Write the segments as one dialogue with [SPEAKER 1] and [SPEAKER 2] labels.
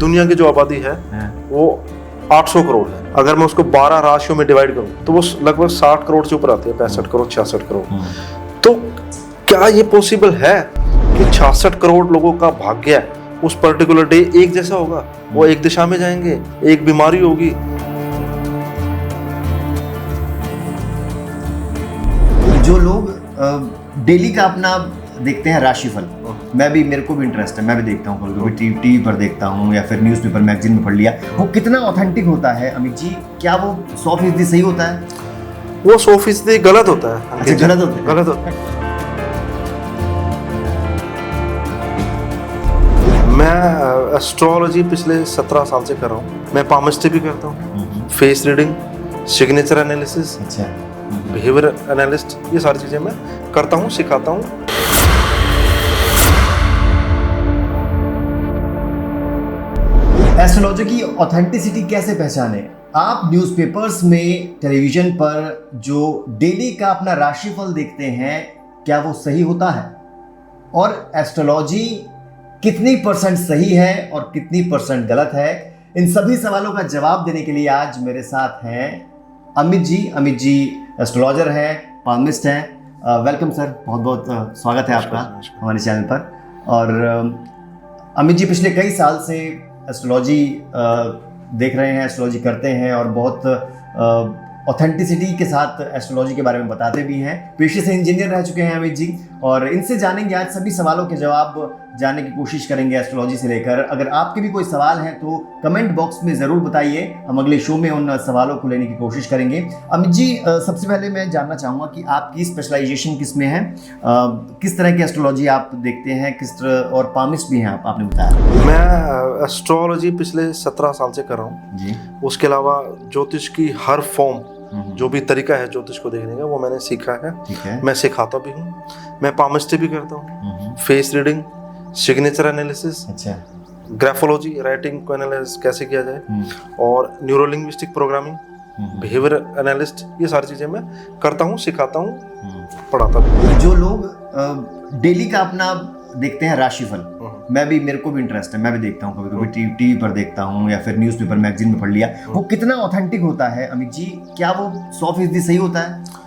[SPEAKER 1] दुनिया की जो आबादी है वो 800 करोड़ है। अगर मैं उसको 12 राशियों में डिवाइड करूं तो वो लगभग 60 करोड़ से ऊपर आती है, 65 करोड़ 66 करोड़। तो क्या ये पॉसिबल है कि 66 करोड़ लोगों का भाग्य उस पर्टिकुलर डे एक जैसा होगा? वो एक दिशा में जाएंगे, एक बीमारी होगी।
[SPEAKER 2] जो लोग डेली का अपना देखते हैं राशिफल, मेरे को भी इंटरेस्ट है, मैं भी देखता हूँ, कभी टीवी पर देखता हूँ या फिर न्यूज़पेपर मैगजीन में पढ़ लिया। वो कितना ऑथेंटिक होता है अमित जी? क्या वो 100% सही होता है?
[SPEAKER 1] वो 100% गलत होता है।
[SPEAKER 2] अच्छा, गलत होता है।
[SPEAKER 1] गलत होता है। मैं एस्ट्रोलॉजी पिछले 17 साल से कर रहा हूँ। मैं पामिस्ट्री भी करता हूँ, face reading, signature analysis, behaviour analyst, ये सारी चीजें मैं करता हूँ, सिखाता हूँ।
[SPEAKER 2] एस्ट्रोलॉजी की ऑथेंटिसिटी कैसे पहचाने? आप न्यूज़पेपर्स में, टेलीविजन पर जो डेली का अपना राशिफल देखते हैं, क्या वो सही होता है? और एस्ट्रोलॉजी कितनी % सही है और कितनी % गलत है? इन सभी सवालों का जवाब देने के लिए आज मेरे साथ हैं अमित जी। अमित जी एस्ट्रोलॉजर है, पामिस्ट हैं। वेलकम सर, बहुत बहुत स्वागत है आपका हमारे चैनल पर। और अमित जी पिछले कई साल से एस्ट्रोलॉजी देख रहे हैं, एस्ट्रोलॉजी करते हैं और बहुत ऑथेंटिसिटी के साथ एस्ट्रोलॉजी के बारे में बताते भी हैं। पेशे से इंजीनियर रह चुके हैं अमित जी, और इनसे जानेंगे आज सभी सवालों के जवाब जानने की कोशिश करेंगे एस्ट्रोलॉजी से लेकर। अगर आपके भी कोई सवाल हैं तो कमेंट बॉक्स में ज़रूर बताइए, हम अगले शो में उन सवालों को लेने की कोशिश करेंगे। अमित जी, सबसे पहले मैं जानना चाहूँगा कि आपकी स्पेशलाइजेशन किस में है? किस तरह की एस्ट्रोलॉजी आप देखते हैं, किस तरह, और पामिस्ट भी हैं आपने बताया।
[SPEAKER 1] मैं एस्ट्रोलॉजी पिछले 17 साल से कर रहा हूँ जी। उसके अलावा ज्योतिष की हर फॉर्म, जो भी तरीका है ज्योतिष को देखने का, वो मैंने सीखा है। मैं सिखाता भी हूँ। मैं पामिस्ट्री भी करता हूँ, face reading, signature analysis, graphology, writing को एनालाइज कैसे किया जाए, और न्यूरोलिंग्विस्टिक प्रोग्रामिंग, बिहेवियर एनालिस्ट, ये सारी चीजें मैं करता हूँ, सिखाता हूँ, पढ़ाता भी।
[SPEAKER 2] जो लोग डेली का अपना देखते हैं राशिफल, मेरे को भी इंटरेस्ट है, मैं भी देखता हूँ, कभी टीवी पर देखता हूँ या फिर न्यूज़पेपर मैगजीन में पढ़ लिया। वो कितना ऑथेंटिक होता है अमित जी? क्या वो 100% सही होता है?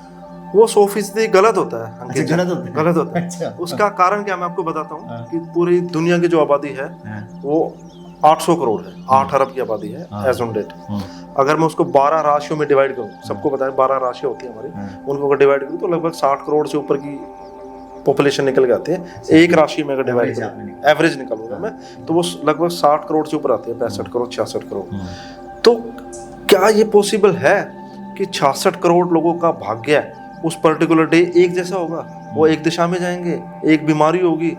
[SPEAKER 1] वो 100% गलत होता है।
[SPEAKER 2] अच्छा, गलत होता है।
[SPEAKER 1] गलत होता है।
[SPEAKER 2] अच्छा।
[SPEAKER 1] उसका कारण क्या, मैं आपको बताता हूँ कि पूरी दुनिया की जो आबादी है वो 800 करोड़ है, 8 अरब की आबादी है एज ऑन डेट। अगर मैं उसको 12 राशियों में डिवाइड करूँ, सबको पता है 12 राशियाँ होती है हमारी, उनको अगर डिवाइड करूँ तो लगभग 60 करोड़ से ऊपर की पॉपुलेशन निकल के आती है। एक राशि में अगर डिवाइड करूँ, एवरेज निकालूंगा मैं, तो वो लगभग 60 करोड़ से ऊपर आती है, 65 करोड़ 66 करोड़। तो क्या ये पॉसिबल है कि 66 करोड़ लोगों का भाग्य उस पर्टिकुलर डे एक जैसा होगा? वो एक दिशा में जाएंगे, एक बीमारी होगी,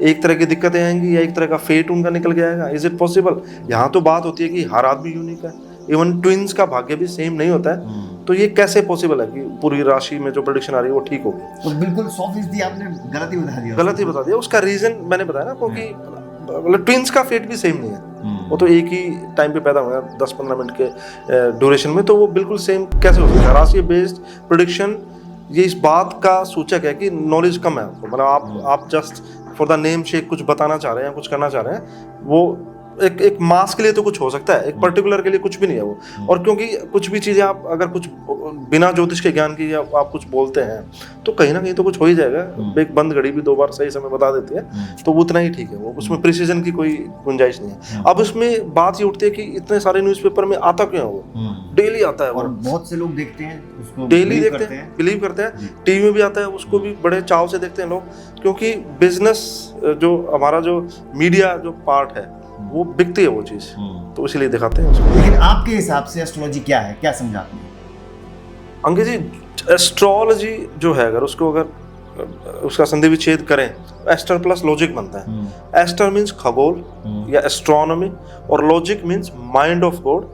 [SPEAKER 1] एक तरह की दिक्कतें आएंगी, या एक तरह का फेट उनका निकल के आएगा? Is it possible? यहाँ तो बात होती है कि हर आदमी यूनिक है, इवन ट्विंस का भाग्य भी सेम नहीं होता है। तो ये कैसे पॉसिबल है कि पूरी राशि में जो प्रेडिक्शन आ रही है वो ठीक होगी?
[SPEAKER 2] तो बिल्कुल 100% आपने गलत ही बता दिया।
[SPEAKER 1] गलत ही बता दिया। उसका रीजन मैंने बताया ना, क्योंकि मतलब ट्विंस का फेट भी सेम नहीं है। वो तो एक ही टाइम पे पैदा हुए 10-15 मिनट के ड्यूरेशन में, तो वो बिल्कुल सेम कैसे हो सकता है? राशि बेस्ड प्रेडिक्शन ये इस बात का सूचक है कि नॉलेज कम है। मतलब आप जस्ट फॉर द नेम से कुछ बताना चाह रहे हैं, कुछ करना चाह रहे हैं, वो एक मास के लिए तो कुछ हो सकता है, एक पर्टिकुलर के लिए कुछ भी नहीं है वो। और क्योंकि कुछ भी चीज़ें आप अगर कुछ बिना ज्योतिष के ज्ञान की आप कुछ बोलते हैं तो कहीं ना कहीं तो कुछ हो ही जाएगा। एक बंद घड़ी भी 2 बार सही समय बता देती है, तो वो उतना ही ठीक है, वो उसमें प्रिसीजन की कोई गुंजाइश नहीं है। अब उसमें बात ये उठती है कि इतने सारे न्यूज़पेपर में आता क्यों है? वो डेली आता है,
[SPEAKER 2] और बहुत से लोग देखते हैं उसको,
[SPEAKER 1] डेली देखते हैं, बिलीव करते हैं। टीवी में भी आता है, उसको भी बड़े चाव से देखते हैं लोग, क्योंकि बिजनेस जो हमारा जो मीडिया जो पार्ट है वो बिकती है वो चीज, तो इसीलिए दिखाते हैं उसको।
[SPEAKER 2] लेकिन आपके हिसाब से एस्ट्रोलॉजी क्या है, क्या समझाते हैं?
[SPEAKER 1] अंकित जी, एस्ट्रोलॉजी जो है, अगर उसका संधि विच्छेद करें, एस्टर प्लस लॉजिक बनता है। एस्टर मीन्स खगोल या एस्ट्रोनॉमी, और logic means mind of God,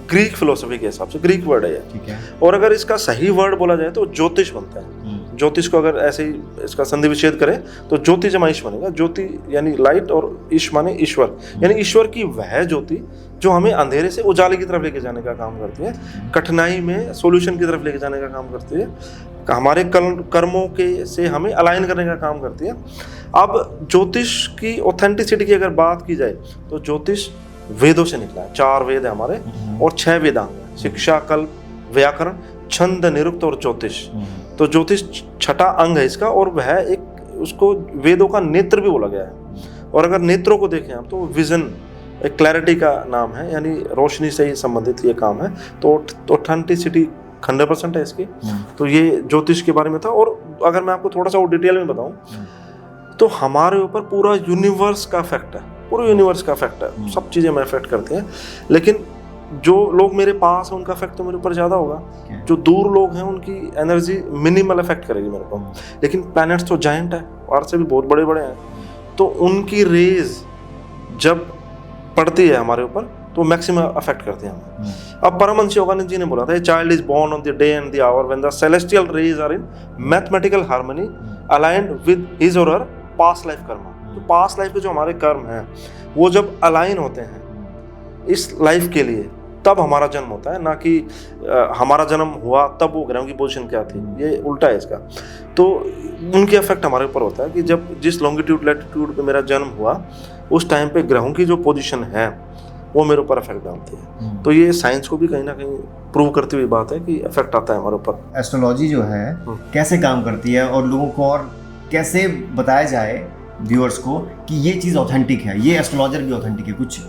[SPEAKER 1] Greek philosophy के हिसाब से ग्रीक वर्ड है। ठीक है। और अगर इसका सही वर्ड बोला जाए तो ज्योतिष बनता है। ज्योतिष को अगर ऐसे ही इसका संधि विच्छेद करें तो ज्योति जमा ईश बनेगा। ज्योति यानी लाइट, और ईश माने ईश्वर, यानी ईश्वर की वह ज्योति जो हमें अंधेरे से उजाले की तरफ लेके जाने का काम करती है, कठिनाई में सॉल्यूशन की तरफ लेके जाने का काम करती है, हमारे कर्मों के से हमें अलाइन करने का काम करती है। अब ज्योतिष की ऑथेंटिसिटी की अगर बात की जाए तो ज्योतिष वेदों से निकला है। 4 वेद है हमारे और 6 वेदांग है, शिक्षा, कल्प, व्याकरण, छंद, निरुक्त और ज्योतिष। तो ज्योतिष छठा अंग है इसका, और वह एक उसको वेदों का नेत्र भी बोला गया है। और अगर नेत्रों को देखें आप तो विजन, एक क्लैरिटी का नाम है, यानी रोशनी से ही संबंधित ये काम है। तो ऑथेंटिसिटी 100% है इसकी। तो ये ज्योतिष के बारे में था। और अगर मैं आपको थोड़ा सा और डिटेल में बताऊं तो हमारे ऊपर पूरा यूनिवर्स का इफेक्ट है, पूरे यूनिवर्स का इफेक्ट है। सब चीज़ें हमें इफेक्ट करती हैं, लेकिन जो लोग मेरे पास हैं उनका इफेक्ट तो मेरे ऊपर ज़्यादा होगा। जो दूर लोग हैं उनकी एनर्जी मिनिमल इफेक्ट करेगी मेरे को। लेकिन प्लैनेट्स तो जायंट है, और से भी बहुत बड़े बड़े हैं, तो उनकी रेज जब पड़ती है हमारे ऊपर तो मैक्सिमम अफेक्ट करते हैं हमें। अब परमहंस योगानंद जी ने बोला था, a child is born on the day and the hour when the celestial rays are in mathematical harmony aligned with his or her past life कर्म। तो पास्ट लाइफ के जो हमारे कर्म हैं वो जब अलाइन होते हैं इस लाइफ के लिए, तब हमारा जन्म होता है, ना कि हमारा जन्म हुआ तब वो ग्रहों की पोजीशन क्या थी। ये उल्टा है इसका। तो उनके इफेक्ट हमारे ऊपर होता है कि जब जिस लॉन्गिट्यूड लैटिट्यूड पे मेरा जन्म हुआ उस टाइम पे ग्रहों की जो पोजीशन है वो मेरे ऊपर इफेक्ट डालती है। तो ये साइंस को भी कहीं ना कहीं प्रूव करती हुई बात है कि इफेक्ट आता है हमारे ऊपर।
[SPEAKER 2] एस्ट्रोलॉजी जो है कैसे काम करती है और लोगों को और कैसे बताया जाए व्यूअर्स को कि ये चीज़ ऑथेंटिक है, ये एस्ट्रोलॉजर भी ऑथेंटिक है? कुछ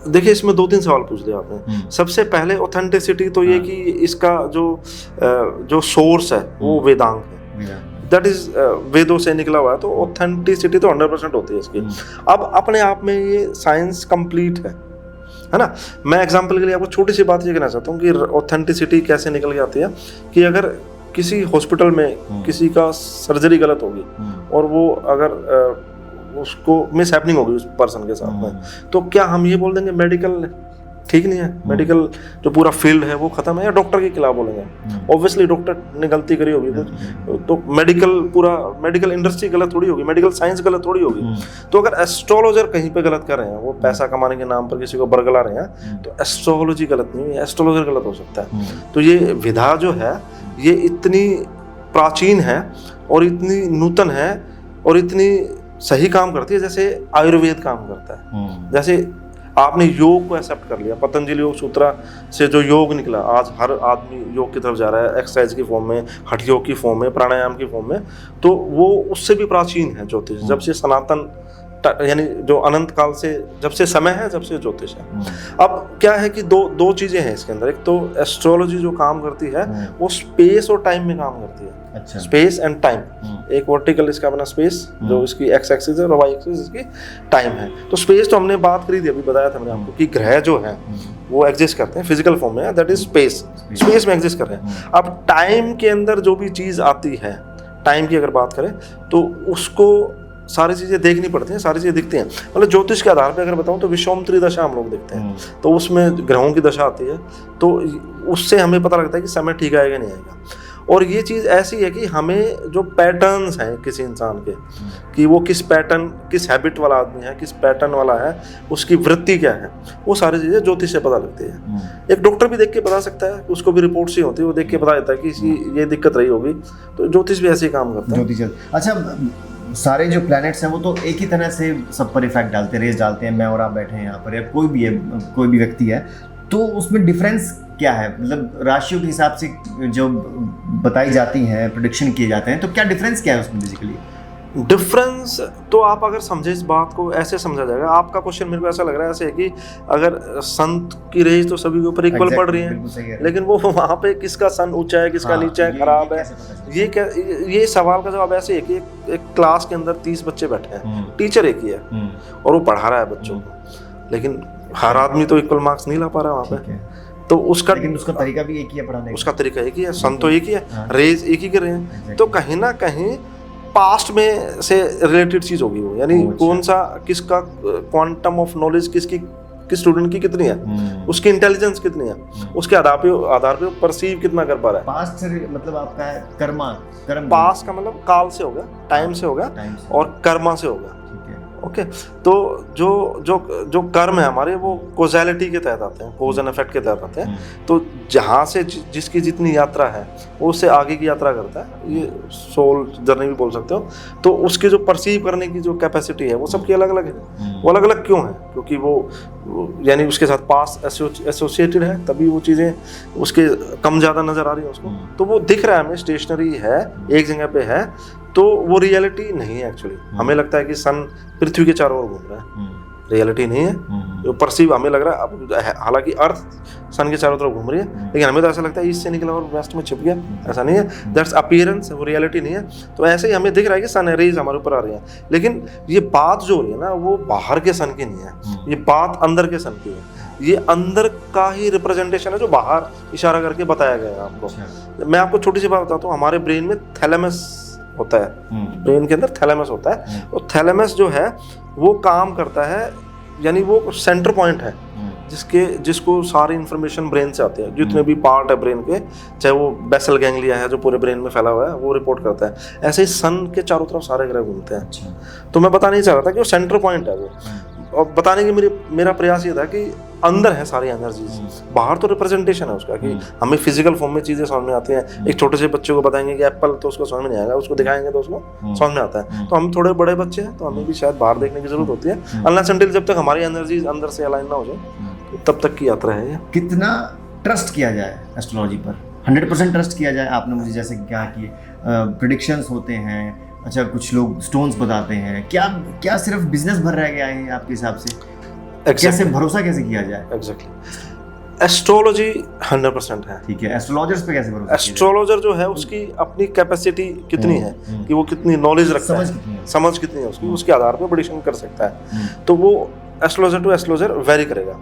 [SPEAKER 1] देखिए, इसमें 2-3 सवाल पूछ लिया आपने। सबसे पहले ऑथेंटिसिटी तो ये कि इसका जो सोर्स है वो वेदांग है, दैट इज वेदों से निकला हुआ है। तो ऑथेंटिसिटी तो 100% होती है इसकी। अब अपने आप में ये साइंस कंप्लीट है ना। मैं एग्जांपल के लिए आपको छोटी सी बात ये कहना चाहता हूँ कि ऑथेंटिसिटी कैसे निकल के आती है कि अगर किसी हॉस्पिटल में किसी का सर्जरी गलत होगी और वो अगर उसको मिस हैपनिंग होगी उस पर्सन के साथ में, तो क्या हम ये बोल देंगे मेडिकल ठीक नहीं है, मेडिकल जो पूरा फील्ड है वो खत्म है, या डॉक्टर के खिलाफ बोलेंगे? ऑब्वियसली डॉक्टर ने गलती करी होगी कुछ, तो मेडिकल इंडस्ट्री गलत थोड़ी होगी, मेडिकल साइंस गलत थोड़ी होगी। तो अगर एस्ट्रोलॉजर कहीं पे गलत कर रहे हैं, वो पैसा कमाने के नाम पर किसी को बरगला रहे हैं, तो एस्ट्रोलॉजी गलत नहीं है, एस्ट्रोलॉजर गलत हो सकता है। तो ये विधा जो है ये इतनी प्राचीन है और इतनी नूतन है और इतनी सही काम करती है जैसे आयुर्वेद काम करता है। जैसे आपने योग को एक्सेप्ट कर लिया, पतंजलि योग सूत्र से जो योग निकला, आज हर आदमी योग की तरफ जा रहा है, एक्सरसाइज की फॉर्म में, हठ योग की फॉर्म में, प्राणायाम की फॉर्म में, तो वो उससे भी प्राचीन है ज्योतिष। जब से सनातन यानी जो अनंत काल से, जब से समय है, जब से ज्योतिष है। अब क्या है कि दो चीजें हैं इसके अंदर। एक तो एस्ट्रोलॉजी जो काम करती है वो स्पेस और टाइम में काम करती है। अच्छा। स्पेस एंड टाइम, एक वर्टिकल इसका अपना स्पेस जो इसकी एक्स एक्सिस है और वाई एक्सिस इसकी टाइम है। तो स्पेस तो हमने बात करी थी, अभी बताया था मैंने आपको कि ग्रह जो है वो एग्जिस्ट करते हैं फिजिकल फॉर्म में, दैट इज स्पेस में एग्जिस्ट कर रहे हैं। अब टाइम के अंदर जो भी चीज आती है, टाइम की अगर बात करें तो उसको सारी चीज़ें देखनी पड़ती हैं, सारी चीज़ें दिखती हैं। मतलब ज्योतिष के आधार पर अगर बताऊं तो विश्वामित्री दशा हम लोग देखते हैं, तो उसमें ग्रहों की दशा आती है, तो उससे हमें पता लगता है कि समय ठीक आएगा नहीं आएगा। और ये चीज़ ऐसी है कि हमें जो पैटर्न्स हैं किसी इंसान के, कि वो किस हैबिट वाला आदमी है, किस पैटर्न वाला है, उसकी वृत्ति क्या है, वो सारी चीज़ें ज्योतिष से पता लगती है। एक डॉक्टर भी देख के बता सकता है, उसको भी रिपोर्ट्स ही होती है, वो देख के बता देता है कि इसी ये दिक्कत रही होगी। तो ज्योतिष भी ऐसे ही काम करता है।
[SPEAKER 2] अच्छा, सारे जो प्लैनेट्स हैं वो तो एक ही तरह से सब पर इफेक्ट डालते हैं, रेज डालते हैं। मैं और आप बैठे हैं यहाँ पर, या कोई भी है, कोई भी व्यक्ति है, तो उसमें डिफरेंस क्या है? मतलब राशियों के हिसाब से जो बताई जाती हैं, प्रेडिक्शन किए जाते हैं, तो क्या डिफरेंस क्या है उसमें बेसिकली?
[SPEAKER 1] डिफरेंस तो आप अगर समझे इस बात को ऐसे समझा जाएगा। आपका क्वेश्चन मेरे को ऐसा लग रहा है ऐसे है कि अगर संत की रेंज तो सभी के ऊपर इक्वल पड़ रही है, लेकिन वो वहाँ पे किसका सन ऊंचा है, किसका नीचा है, खराब है, ये सवाल का जवाब ऐसे है कि एक क्लास के अंदर 30 बच्चे बैठे हैं, टीचर एक ही है और वो पढ़ा रहा है बच्चों को, लेकिन हर आदमी तो इक्वल मार्क्स नहीं ला पा रहा वहाँ पे। तो उसका
[SPEAKER 2] तरीका भी एक ही है पढ़ाने,
[SPEAKER 1] उसका तरीका एक ही है, सन तो एक ही है, रेज एक ही कर रहे हैं। तो कहीं ना कहीं पास्ट में से रिलेटेड चीज होगी वो, यानी कौन सा किसका क्वांटम ऑफ नॉलेज किस स्टूडेंट की कितनी है, उसकी इंटेलिजेंस कितनी है, उसके आधार पे परसीव कितना कर पा रहा है।
[SPEAKER 2] पास्ट से मतलब आपका कर्म
[SPEAKER 1] पास्ट का मतलब काल से होगा, टाइम से होगा, और कर्मा से होगा। ओके, तो जो कर्म है हमारे वो कोजैलिटी के तहत आते हैं, कोज एंड इफेक्ट के तहत आते हैं। तो जहाँ से जिसकी जितनी यात्रा है वो उससे आगे की यात्रा करता है, ये सोल जर्नी भी बोल सकते हो। तो उसके जो परसीव करने की जो कैपेसिटी है वो सबकी अलग अलग है। वो अलग अलग क्यों है? क्योंकि वो यानी उसके साथ पास एसोसिएटेड है, तभी वो चीज़ें उसके कम ज़्यादा नज़र आ रही है उसको। तो वो दिख रहा है हमें स्टेशनरी है, एक जगह पे है, तो वो रियलिटी नहीं है एक्चुअली। हमें लगता है कि सन पृथ्वी के चारों ओर घूम रहा है, रियलिटी नहीं है। जो परसीव हमें लग रहा है, अब हालांकि अर्थ सन के चारों तरफ घूम रही है, लेकिन हमें तो ऐसा लगता है ईस्ट से निकला और वेस्ट में छिप गया, ऐसा नहीं है। दैट्स अपीयरेंस, वो रियलिटी नहीं है। तो ऐसे ही हमें दिख रहा है कि सन रेज हमारे ऊपर आ रही है, लेकिन ये बात जो हो रही है ना, वो बाहर के सन की नहीं है, ये बात अंदर के सन की है। ये अंदर का ही रिप्रेजेंटेशन है जो बाहर इशारा करके बताया गया है आपको। मैं आपको छोटी सी बात बताता हूँ, हमारे ब्रेन में थैलेमस होता है, ब्रेन के अंदर थैलेमस होता है, और थैलेमस जो है वो काम करता है, यानी वो सेंटर पॉइंट है जिसको सारी इन्फॉर्मेशन ब्रेन से आती है, जितने भी पार्ट है ब्रेन के, चाहे वो बेसल गैंग्लिया है जो पूरे ब्रेन में फैला हुआ है, वो रिपोर्ट करता है। ऐसे ही सन के चारों तरफ सारे ग्रह घूमते हैं। तो मैं बता नहीं चाह रहा था कि वो सेंटर पॉइंट है वो, और बताने की मेरा प्रयास ये था कि अंदर है सारी एनर्जीज, बाहर तो रिप्रेजेंटेशन है उसका, कि हमें फिजिकल फॉर्म में चीज़ें समझ में आती हैं। एक छोटे से बच्चे को बताएंगे कि एप्पल, तो उसको समझ में नहीं आएगा, उसको दिखाएंगे तो उसको समझ में आता है। तो हम थोड़े बड़े बच्चे हैं, तो हमें भी शायद बाहर देखने की जरूरत होती है, अनलेस अनटिल जब तक हमारी एनर्जीज अंदर से अलाइन ना हो जाए, तो तब तक की यात्रा है ये।
[SPEAKER 2] कितना ट्रस्ट किया जाए एस्ट्रोलॉजी पर? 100% ट्रस्ट किया जाए? आपने मुझे जैसे क्या कि प्रेडिक्शंस होते हैं, अच्छा कुछ लोग स्टोन्स बताते हैं, क्या सिर्फ बिजनेस भर रह गया है आपके हिसाब से? कैसे भरोसा कैसे किया जाए?
[SPEAKER 1] एग्जैक्टली, एस्ट्रोलॉजी 100% है।
[SPEAKER 2] ठीक है, एस्ट्रोलॉजर्स पे कैसे भरोसा?
[SPEAKER 1] एस्ट्रोलॉजर जो है उसकी अपनी कैपेसिटी कितनी है, कि वो कितनी नॉलेज रखता है, समझ कितनी है उसकी, उसके आधार पर प्रेडिक्शन कर सकता है। तो वो एस्ट्रोलॉजर टू एस्ट्रोलॉजर वेरी करेगा।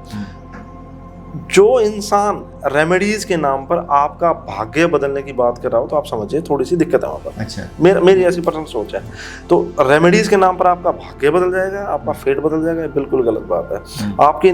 [SPEAKER 1] जो इंसान रेमेडीज के नाम पर आपका भाग्य बदलने की बात कर रहा हो, तो आप समझिए थोड़ी सी दिक्कत है वहाँ पर।
[SPEAKER 2] अच्छा,
[SPEAKER 1] मेरी ऐसी पर्सनल सोच है। तो रेमेडीज के नाम पर आपका भाग्य बदल जाएगा, आपका फेट बदल जाएगा, बिल्कुल गलत बात है। आपकी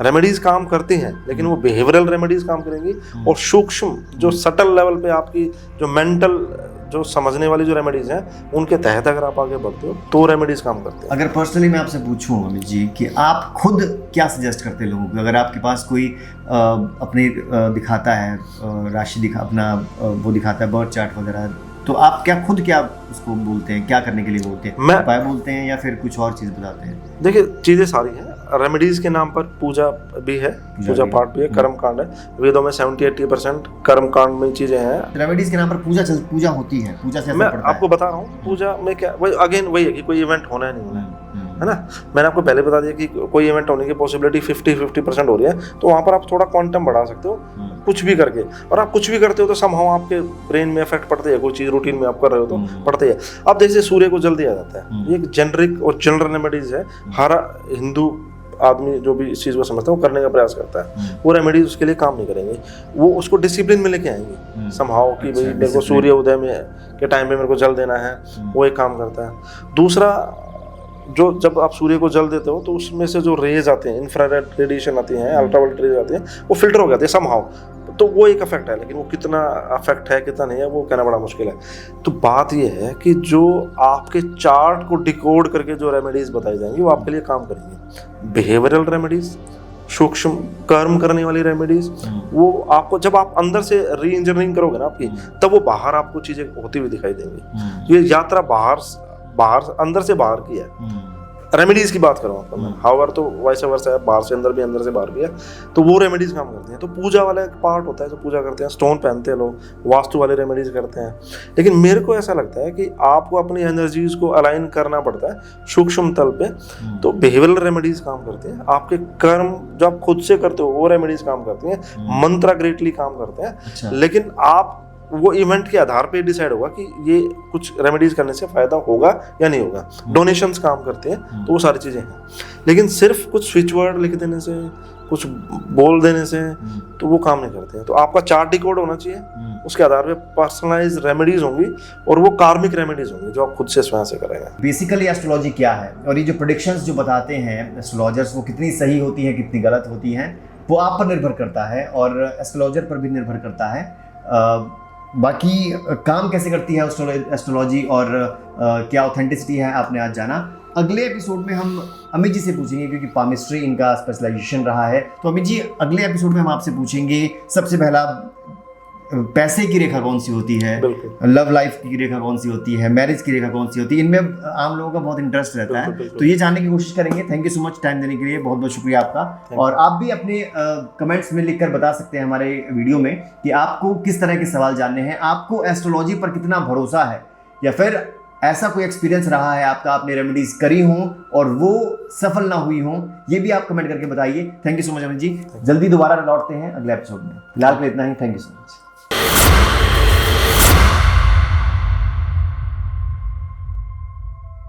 [SPEAKER 1] रेमेडीज काम करती हैं, लेकिन वो बिहेवियरल रेमेडीज काम करेंगी, और सूक्ष्म जो सटल लेवल पे आपकी जो मेंटल जो समझने वाली जो रेमेडीज हैं, उनके तहत अगर आप आगे बढ़ते हो तो रेमेडीज काम करते हैं।
[SPEAKER 2] अगर पर्सनली मैं आपसे पूछूं अमित जी कि आप खुद क्या सजेस्ट करते हैं लोगों को, अगर आपके पास कोई अपनी दिखाता है राशि अपना वो दिखाता है बर्थ चार्ट वगैरह, तो आप क्या उसको बोलते हैं, क्या करने के लिए बोलते हैं? मैं उपाय बोलते हैं या फिर कुछ और चीज़ बताते हैं?
[SPEAKER 1] देखिए, चीज़ें सारी हैं। रेमेडीज के नाम पर पूजा भी है, पूजा पाठ भी है, कर्म कांड है। वेदों में 70-80% कर्म कांड में चीज़ें हैं।
[SPEAKER 2] रेमेडीज के नाम पर पूजा होती है, पूजा से
[SPEAKER 1] मैं आपको बता रहा हूँ, पूजा में क्या वही है कि कोई इवेंट होना है, नहीं होना है ना। मैंने आपको पहले बता दिया कि कोई इवेंट होने की पॉसिबिलिटी 50% हो रही है, तो वहाँ पर आप थोड़ा क्वांटम बढ़ा सकते हो कुछ भी करके। और आप कुछ भी करते हो तो समहाउ आपके ब्रेन में इफेक्ट पड़ते हैं, कोई चीज़ रूटीन में आप कर रहे हो तो पड़ते हैं। अब जैसे सूर्य को जल दिया जाता है, ये एक जेनरिक और जनरल रेमेडीज है। हर हिंदू आदमी जो भी इस चीज़ को समझता है वो करने का प्रयास करता है। वो रेमेडीज उसके लिए काम नहीं करेंगे, वो उसको डिसिप्लिन में लेके आएंगे समहाउ कि भाई मेरे को सूर्य उदय में के टाइम पे मेरे को जल देना है, वो एक काम करता है। दूसरा, जो जब आप सूर्य को जल देते हो तो उसमें से जो रेज आते हैं, इंफ्रारेड रेडिएशन आती हैं, अल्ट्रावायलेट रेज आती हैं, वो फिल्टर हो जाते हैं समहाउ। तो वो एक इफेक्ट है, लेकिन वो कितना इफेक्ट है कितना नहीं है वो कहना बड़ा मुश्किल है। तो बात ये है कि जो आपके चार्ट को डिकोड करके जो रेमेडीज बताई जाएंगी वो आपके लिए काम करेंगी। बिहेवियरल रेमेडीज, सूक्ष्म कर्म करने वाली रेमेडीज, वो आपको जब आप अंदर से री इंजीनियरिंग करोगे ना आपकी, तब वो बाहर आपको चीजें होती हुई दिखाई देंगी। ये यात्रा बाहर अंदर से बाहर की है। रेमेडीज की बात करूँ आपको मैं, हाउएवर तो वैसे वर्षा है, बाहर से अंदर भी अंदर से बाहर भी है, तो वो रेमेडीज काम करती हैं। तो पूजा वाला एक पार्ट होता है जो पूजा करते हैं, स्टोन पहनते हैं लोग, वास्तु वाले रेमेडीज करते हैं। लेकिन मेरे को ऐसा लगता है कि आपको अपनी एनर्जीज को अलाइन करना पड़ता है सूक्ष्म तल पे। तो बिहेवियरल रेमेडीज काम करते हैं, आपके कर्म जो आप खुद से करते हो वो रेमेडीज काम करती हैं, मंत्र ग्रेटली काम करते हैं। लेकिन आप वो इवेंट के आधार पे डिसाइड होगा कि ये कुछ रेमेडीज करने से फायदा होगा या नहीं होगा। डोनेशंस काम करते हैं, तो वो सारी चीजें हैं। लेकिन सिर्फ कुछ स्विच वर्ड लिख देने से, कुछ बोल देने से तो वो काम नहीं करते हैं। तो आपका चार्ट डिकोड होना चाहिए, उसके आधार पे पर्सनलाइज रेमेडीज होंगी, और वो कार्मिक रेमेडीज होंगी जो आप खुद से स्वयं से करेंगे।
[SPEAKER 2] बेसिकली एस्ट्रोलॉजी क्या है, और ये जो प्रेडिक्शंस जो बताते हैं एस्ट्रोलॉजर्स, वो कितनी सही होती हैं कितनी गलत होती हैं, वो आप पर निर्भर करता है और एस्ट्रोलॉजर पर भी निर्भर करता है। बाकी काम कैसे करती है एस्ट्रोलॉजी और क्या ऑथेंटिसिटी है, आपने आज जाना। अगले एपिसोड में हम अमित जी से पूछेंगे, क्योंकि पामिस्ट्री इनका स्पेशलाइजेशन रहा है। तो अमित जी, अगले एपिसोड में हम आपसे पूछेंगे सबसे पहला पैसे की रेखा कौन सी होती है, लव लाइफ की रेखा कौन सी होती है, मैरिज की रेखा कौन सी होती है, इनमें आम लोगों का बहुत इंटरेस्ट रहता है। तो ये जानने की कोशिश करेंगे। Thank you so much time देने के लिए, बहुत बहुत शुक्रिया आपका। और आप भी अपने कमेंट्स में लिखकर बता सकते हैं हमारे वीडियो में कि आपको किस तरह के सवाल जानने हैं, आपको एस्ट्रोलॉजी पर कितना भरोसा है, या फिर ऐसा कोई एक्सपीरियंस रहा है आपका, आपने रेमेडीज करी हों और वो सफल ना हुई हों, ये भी आप कमेंट करके बताइए। Thank you so much Amit ji. जल्दी दोबारा लौटते हैं अगले एपिसोड में। फिलहाल के लिए इतना ही। Thank you so much.